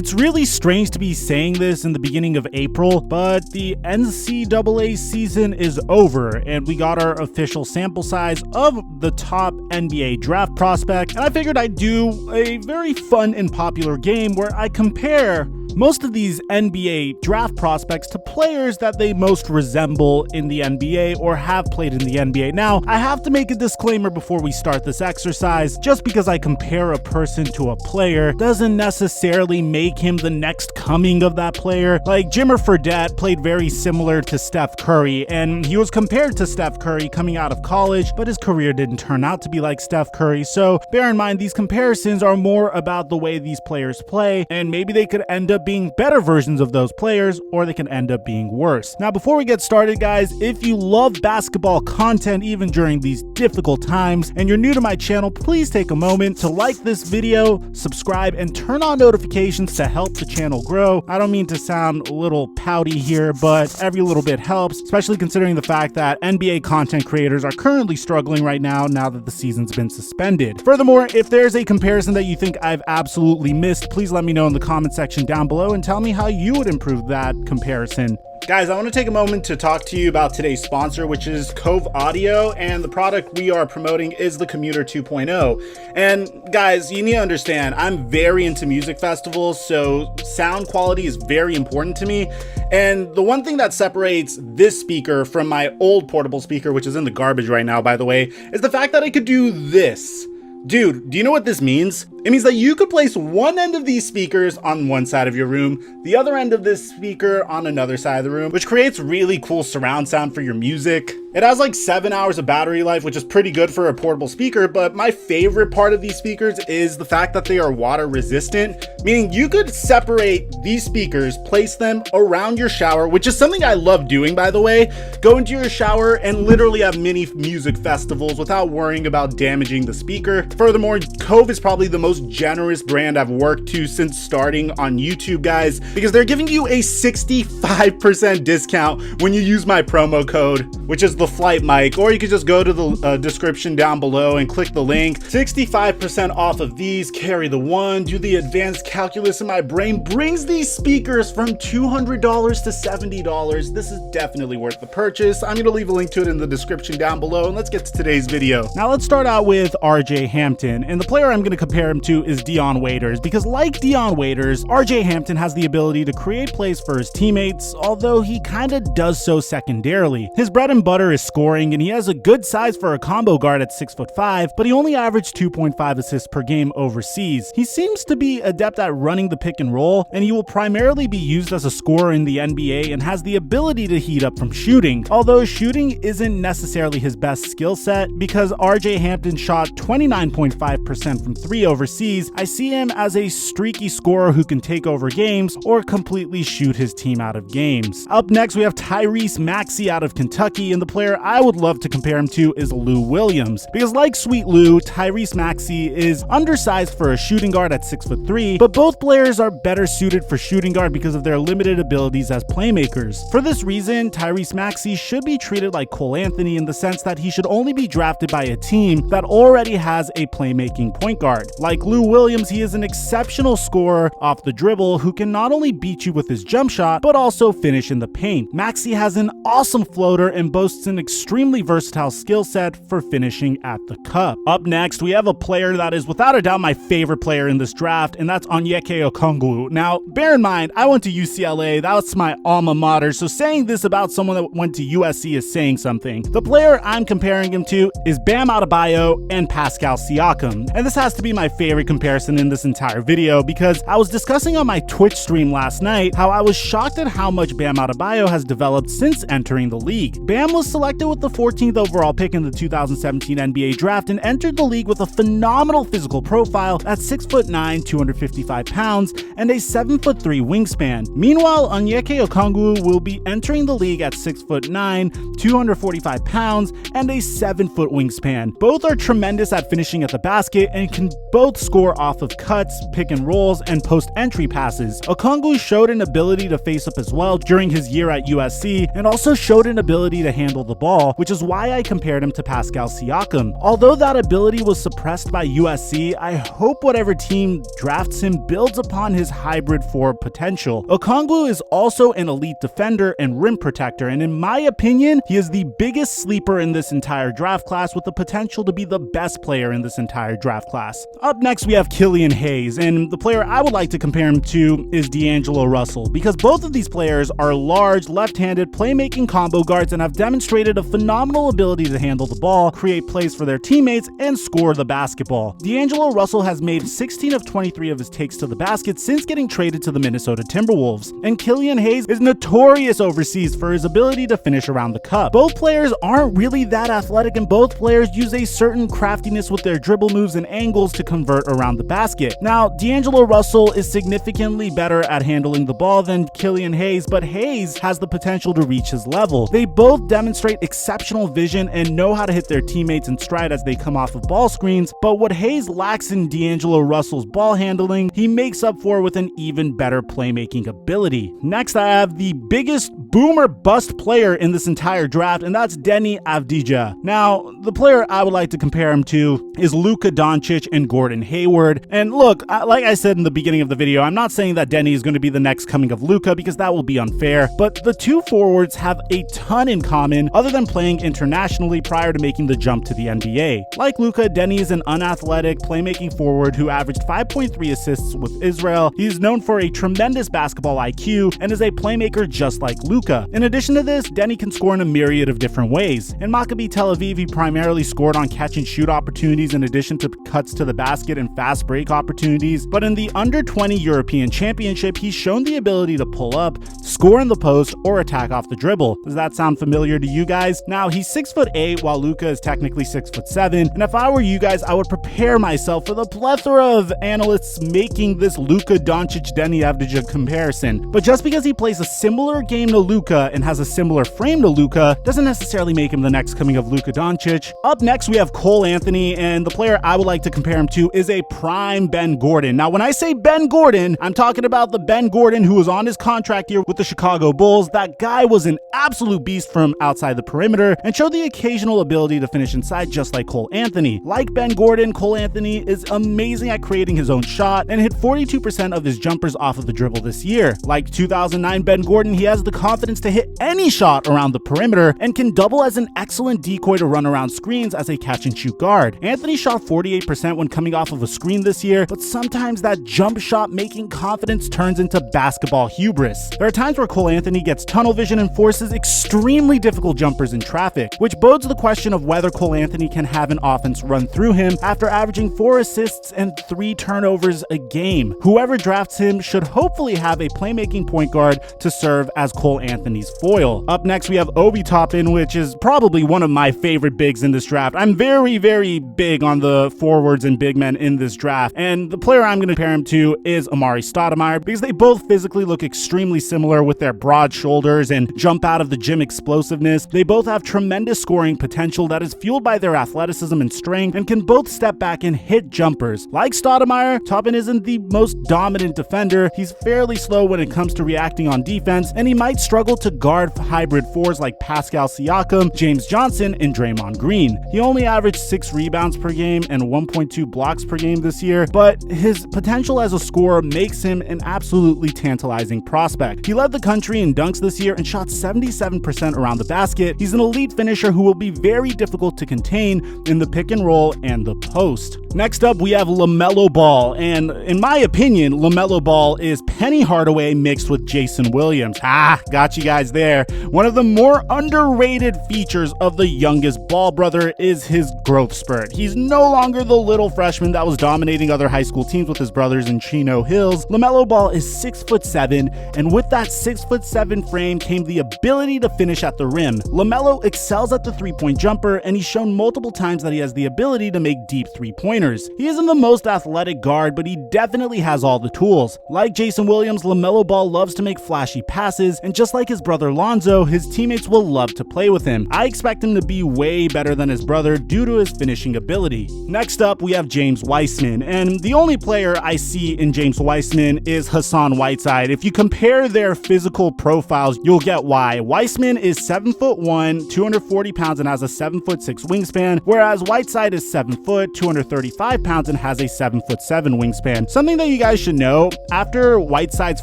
It's really strange to be saying this in the beginning of April, but the NCAA season is over and we got our official sample size of the top NBA draft prospect, and I figured I'd do a very fun and popular game where I compare most of these NBA draft prospects to players that they most resemble in the NBA or have played in the NBA. Now, I have to make a disclaimer before we start this exercise. Just because I compare a person to a player doesn't necessarily make him the next coming of that player. Like, Jimmer Fredette played very similar to Steph Curry, and he was compared to Steph Curry coming out of college, but his career didn't turn out to be like Steph Curry. So bear in mind, these comparisons are more about the way these players play, and maybe they could end up being better versions of those players, or they can end up being worse. Now, before we get started, guys, if you love basketball content even during these difficult times and you're new to my channel, please take a moment to like this video, subscribe, and turn on notifications to help the channel grow. I don't mean to sound a little pouty here, but every little bit helps, especially considering the fact that NBA content creators are currently struggling right now that the season's been suspended. Furthermore, if there's a comparison that you think I've absolutely missed, please let me know in the comment section down below and tell me how you would improve that comparison. Guys, I want to take a moment to talk to you about today's sponsor, which is Cove Audio, and the product we are promoting is the Commuter 2.0. And guys, you need to understand, I'm very into music festivals, so sound quality is very important to me. And the one thing that separates this speaker from my old portable speaker, which is in the garbage right now, by the way, is the fact that I could do this. Dude, do you know what this means? It means that you could place one end of these speakers on one side of your room, the other end of this speaker on another side of the room, which creates really cool surround sound for your music. It has like 7 hours of battery life, which is pretty good for a portable speaker, but my favorite part of these speakers is the fact that they are water resistant, meaning you could separate these speakers, place them around your shower, which is something I love doing, by the way. Go into your shower and literally have mini music festivals without worrying about damaging the speaker. Furthermore, Cove is probably the most generous brand I've worked to since starting on YouTube, guys, because they're giving you a 65% discount when you use my promo code, which is TheFlightMike, or you could just go to the description down below and click the link. 65% off of these. Carry the one. Do the advanced calculus in my brain brings these speakers from $200 to $70. This is definitely worth the purchase. I'm going to leave a link to it in the description down below, and let's get to today's video. Now let's start out with RJ Hampton, and the player I'm going to compare him to is Dion Waiters, because like Dion Waiters, RJ Hampton has the ability to create plays for his teammates, although he kind of does so secondarily. His bread and butter is scoring, and he has a good size for a combo guard at 6'5", but he only averaged 2.5 assists per game overseas. He seems to be adept at running the pick and roll, and he will primarily be used as a scorer in the NBA and has the ability to heat up from shooting, although shooting isn't necessarily his best skill set, because RJ Hampton shot 29.5% from 3 overseas. I see him as a streaky scorer who can take over games or completely shoot his team out of games. Up next, we have Tyrese Maxey out of Kentucky, and the player I would love to compare him to is Lou Williams, because like Sweet Lou, Tyrese Maxey is undersized for a shooting guard at 6'3", but both players are better suited for shooting guard because of their limited abilities as playmakers. For this reason, Tyrese Maxey should be treated like Cole Anthony in the sense that he should only be drafted by a team that already has a playmaking point guard. Like Lou Williams, he is an exceptional scorer off the dribble who can not only beat you with his jump shot, but also finish in the paint. Maxey has an awesome floater and boasts an extremely versatile skill set for finishing at the cup. Up next, we have a player that is without a doubt my favorite player in this draft, and that's Onyeka Okongwu. Now, bear in mind, I went to UCLA, that's my alma mater, so saying this about someone that went to USC is saying something. The player I'm comparing him to is Bam Adebayo and Pascal Siakam, and this has to be my favorite comparison in this entire video because I was discussing on my Twitch stream last night how I was shocked at how much Bam Adebayo has developed since entering the league. Bam was selected with the 14th overall pick in the 2017 NBA draft and entered the league with a phenomenal physical profile at 6'9", 255 pounds, and a 7'3" wingspan. Meanwhile, Onyeka Okongwu will be entering the league at 6'9", 245 pounds, and a 7-foot wingspan. Both are tremendous at finishing at the basket and can both score off of cuts, pick and rolls, and post-entry passes. Okongwu showed an ability to face up as well during his year at USC, and also showed an ability to handle the ball, which is why I compared him to Pascal Siakam. Although that ability was suppressed by USC, I hope whatever team drafts him builds upon his hybrid forward potential. Okongwu is also an elite defender and rim protector, and in my opinion, he is the biggest sleeper in this entire draft class with the potential to be the best player in this entire draft class. Up next, we have Killian Hayes, and the player I would like to compare him to is D'Angelo Russell, because both of these players are large, left-handed playmaking combo guards and have demonstrated a phenomenal ability to handle the ball, create plays for their teammates, and score the basketball. D'Angelo Russell has made 16 of 23 of his takes to the basket since getting traded to the Minnesota Timberwolves, and Killian Hayes is notorious overseas for his ability to finish around the cup. Both players aren't really that athletic, and both players use a certain craftiness with their dribble moves and angles to convert around the basket. Now, D'Angelo Russell is significantly better at handling the ball than Killian Hayes, but Hayes has the potential to reach his level. They both demonstrate exceptional vision and know how to hit their teammates in stride as they come off of ball screens, but what Hayes lacks in D'Angelo Russell's ball handling, he makes up for with an even better playmaking ability. Next, I have the biggest boomer bust player in this entire draft, and that's Deni Avdija. Now, the player I would like to compare him to is Luka Doncic and Gordon Hayward. And look, like I said in the beginning of the video, I'm not saying that Deni is going to be the next coming of Luka because that will be unfair, but the two forwards have a ton in common other than playing internationally prior to making the jump to the NBA. Like Luka, Deni is an unathletic playmaking forward who averaged 5.3 assists with Israel. He's known for a tremendous basketball IQ and is a playmaker just like Luka. In addition to this, Deni can score in a myriad of different ways. In Maccabi Tel Aviv, he primarily scored on catch and shoot opportunities in addition to cuts to the basket and fast break opportunities, but in the under-20 European Championship, he's shown the ability to pull up, score in the post, or attack off the dribble. Does that sound familiar to you guys? Now, he's 6'8", while Luka is technically 6'7", and if I were you guys, I would prepare myself for the plethora of analysts making this Luka Doncic-Deni Avdija comparison. But just because he plays a similar game to Luka and has a similar frame to Luka doesn't necessarily make him the next coming of Luka Doncic. Up next, we have Cole Anthony, and the player I would like to compare him to is a prime Ben Gordon. Now, when I say Ben Gordon, I'm talking about the Ben Gordon who was on his contract year with the Chicago Bulls. That guy was an absolute beast from outside the perimeter and showed the occasional ability to finish inside just like Cole Anthony. Like Ben Gordon, Cole Anthony is amazing at creating his own shot and hit 42% of his jumpers off of the dribble this year. Like 2009 Ben Gordon, he has the confidence to hit any shot around the perimeter and can double as an excellent decoy to run around screens as a catch and shoot guard. Anthony shot 48% when coming off of a screen this year, but sometimes that jump shot making confidence turns into basketball hubris. There are times where Cole Anthony gets tunnel vision and forces extremely difficult jumpers in traffic, which bodes the question of whether Cole Anthony can have an offense run through him after averaging 4 assists and 3 turnovers a game. Whoever drafts him should hopefully have a playmaking point guard to serve as Cole Anthony's foil. Up next, we have Obi Toppin, which is probably one of my favorite bigs in this draft. I'm very, very big on the forwards and big men in this draft, and the player I'm going to compare him to is Amari Stoudemire because they both physically look extremely similar with their broad shoulders and jump out of the gym explosiveness. They both have tremendous scoring potential that is fueled by their athleticism and strength and can both step back and hit jumpers. Like Stoudemire, Toppin isn't the most dominant defender. He's fairly slow when it comes to reacting on defense, and he might struggle to guard hybrid fours like Pascal Siakam, James Johnson, and Draymond Green. He only averaged 6 rebounds per game and 1.2 blocks per game this year, but his potential as a scorer makes him an absolutely tantalizing prospect. He led the country in dunks this year and shot 77% around the basket. He's an elite finisher who will be very difficult to contain in the pick and roll and the post. Next up, we have LaMelo Ball, and in my opinion, LaMelo Ball is Penny Hardaway mixed with Jason Williams. Got you guys there. One of the more underrated features of the youngest Ball brother is his growth spurt. He's no longer the little freshman that was dominating other high school teams with his brothers in Chino Hills. LaMelo Ball is 6'7", and with that 6'7" frame came the ability to finish at the rim. LaMelo excels at the three-point jumper, and he's shown multiple times that he has the ability to make deep three-pointers. He isn't the most athletic guard, but he definitely has all the tools. Like Jason Williams, LaMelo Ball loves to make flashy passes, and just like his brother Lonzo, his teammates will love to play with him. I expect him to be way better than his brother due to his finishing ability. Next up, we have James Wiseman, and the only player I see in James Wiseman is Hassan Whiteside. If you compare their physical profiles, you'll get why. Wiseman is 7'1", 240 pounds and has a 7'6" wingspan, whereas Whiteside is 7 foot, 235 pounds and has a 7'7" wingspan. Something that you guys should know, after Whiteside's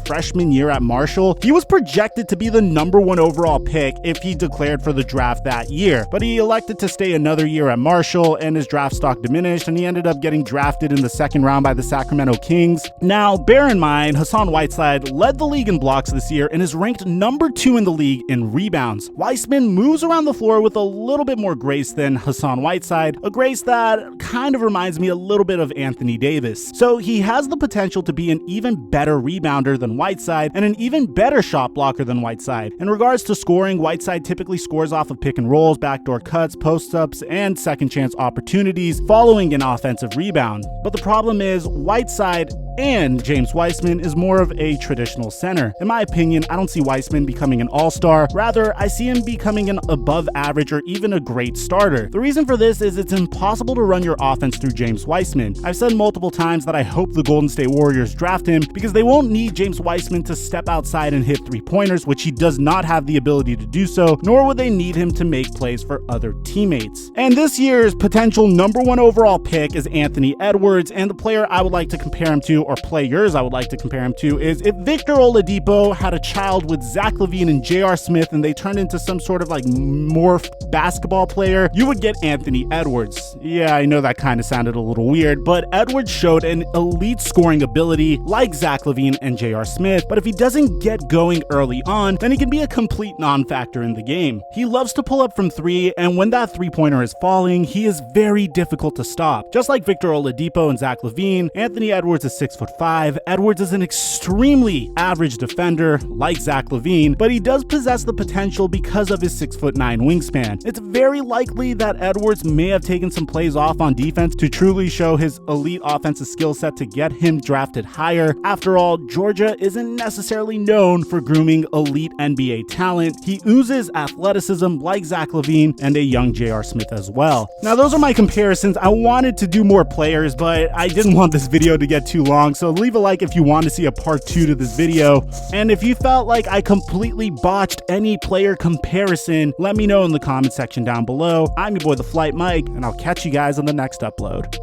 freshman year at Marshall, he was projected to be the #1 overall pick if he declared for the draft that year, but he elected to stay another year at Marshall and his draft stock diminished, and he ended up getting drafted in the second round by the Sacramento Kings. Now, bear in mind, Hassan Whiteside led the league in blocks this year and is ranked #2 in the league in rebounds. Wiseman moves around the floor with a little bit more grace than Hassan Whiteside, a grace that kind of reminds me a little bit of Anthony Davis. So he has the potential to be an even better rebounder than Whiteside and an even better shot blocker than Whiteside. In regards to scoring, Whiteside typically scores off of pick and rolls, backdoor cuts, post-ups, and second chance opportunities following an offensive rebound. But the problem is, Whiteside and James Wiseman is more of a traditional center. In my opinion, I don't see Wiseman becoming an all-star. Rather, I see him becoming an above average or even a great starter. The reason for this is it's impossible to run your offense through James Wiseman. I've said multiple times that I hope the Golden State Warriors draft him because they won't need James Wiseman to step outside and hit three-pointers, which he does not have the ability to do so, nor would they need him to make plays for other teammates. And this year's potential #1 overall pick is Anthony Edwards, and the player I would like to compare him to, or players I would like to compare him to, is if Victor Oladipo had a child with Zach LaVine and J.R. Smith and they turned into some sort of like morphed basketball player, you would get Anthony Edwards. Yeah, I know that kind of sounded a little weird, but Edwards showed an elite scoring ability like Zach LaVine and J.R. Smith, but if he doesn't get going early on, then he can be a complete non-factor in the game. He loves to pull up from three, and when that three-pointer is falling, he is very difficult to stop. Just like Victor Oladipo and Zach LaVine, Anthony Edwards is 6'5". Edwards is an extremely average defender like Zach LaVine, but he does possess the potential because of his 6'9" wingspan. It's very likely that Edwards may have taken some plays off on defense to truly show his elite offensive skill set to get him drafted higher. After all, Georgia isn't necessarily known for grooming elite NBA talent. He oozes athleticism like Zach LaVine and a young J.R. Smith as well. Now, those are my comparisons. I wanted to do more players, but I didn't want this video to get too long, so leave a like if you want to see a part 2 to this video. And if you felt like I completely botched any player comparison, let me know in the comment section down below. I'm your boy, TheFlightMike, and I'll catch you guys on the next upload.